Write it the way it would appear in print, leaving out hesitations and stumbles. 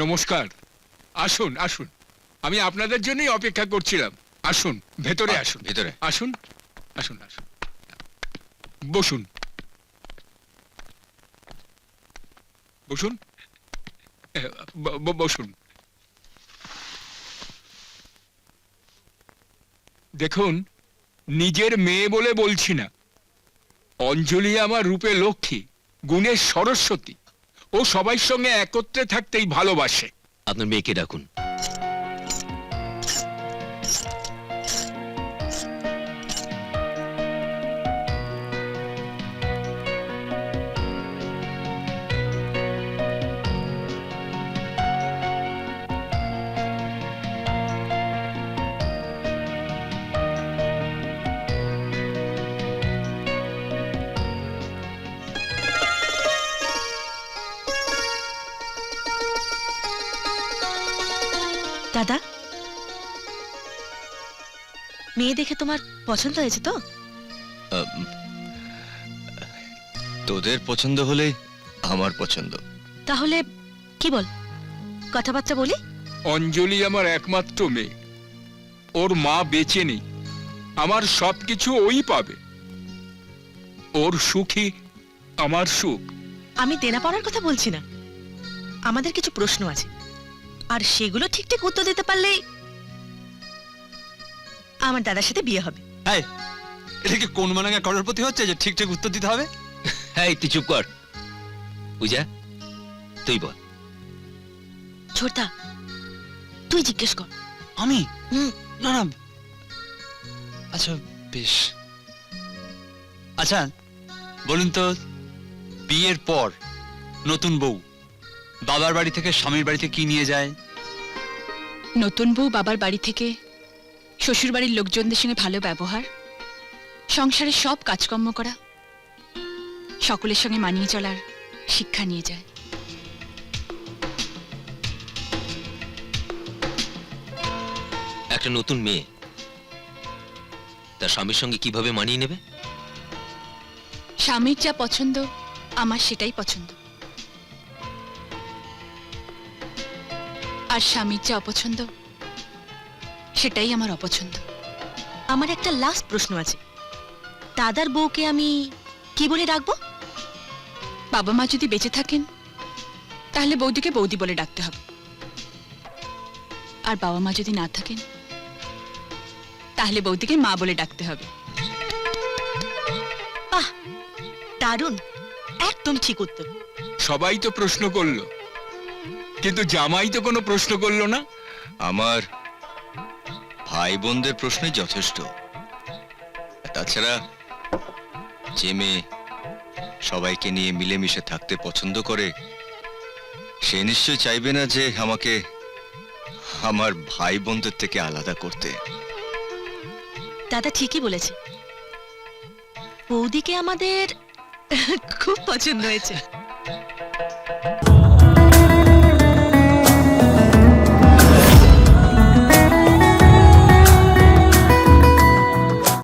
নমস্কার। আসুন আসুন, আমি আপনাদের জন্যই অপেক্ষা করছিলাম। আসুন ভেতরে আসুন, ভেতরে আসুন আসুন আসুন, বসুন বসুন, বসুন। দেখুন, নিজের মেয়ে বলে বলছি না, অঞ্জলি আমার রূপে লক্ষ্মী, গুণের সরস্বতী। ও সবাই সঙ্গে একত্রে থাকতেই ভালোবাসে। আপনার মেয়েকে ডাকুন। দাদা, মেয়ে দেখে তোমার পছন্দ হয়েছে তো? তোদের পছন্দ হলে আমার পছন্দ। তাহলে কি বল, কথাবার্তা বলি? অঞ্জলি আমার একমাত্র মেয়ে, ওর মা বেঁচে নেই, আমার সবকিছু ওই পাবে। ওর সুখী আমার সুখ। আমি দেনা পাওয়ার কথা বলছি না, আমাদের কিছু প্রশ্ন আছে, আর সেগুলো ঠিক ঠিক উত্তর দিতে পারলেই আমার দাদার সাথে বিয়ে হবে। এটা কি কোন মানাঙ্গা করার প্রতি হচ্ছে যে ঠিক ঠিক উত্তর দিতে হবে? হ্যাঁ, তুই চুপ কর। পূজা, তুই বল। ছোটদা, তুই জিজ্ঞেস কর। আমি? না না, আচ্ছা বেশ। আচ্ছা বলুন তো, বিয়ের পর নতুন বউ বাবার বাড়ি থেকে স্বামীর বাড়িতে কি নিয়ে যায়? নতুন বউ বাবার বাড়ি থেকে শ্বশুর বাড়ির লোকজনদের সঙ্গে ভালো ব্যবহার, সংসারের সব কাজকর্ম করা, সকলের সঙ্গে মানিয়ে চলার শিক্ষা নিয়ে যায়। একটা নতুন মেয়ে তার স্বামীর সঙ্গে কিভাবে মানিয়ে নেবে? স্বামীর যা পছন্দ আমার সেটাই পছন্দ, আর স্বামীর যা অপছন্দ সেটাই আমার অপছন্দ। আমার একটা লাস্ট প্রশ্ন আছে, দাদার বউকে আমি কি বলে ডাকবো? বাবা মা যদি বেঁচে থাকেন তাহলে বৌদিকে বৌদি বলে ডাকতে হবে, আর বাবা মা যদি না থাকেন তাহলে বৌদিকে মা বলে ডাকতে হবে। বাহ, দারুণ, একদম ঠিক উত্তর। সবাই তো প্রশ্ন করলো, কিন্তু জামাই তো কোনো প্রশ্ন করলো না। আমার ভাই বোনদের প্রশ্নই যথেষ্ট। তাছাড়া যে মেয়ে সবাইকে নিয়ে মিলেমিশে থাকতে পছন্দ করে, সে নিশ্চয় চাইবে না যে আমাকে আমার ভাই বোনদের থেকে আলাদা করতে। দাদা ঠিকই বলেছে, বৌদিকে আমাদের খুব পছন্দ হয়েছে।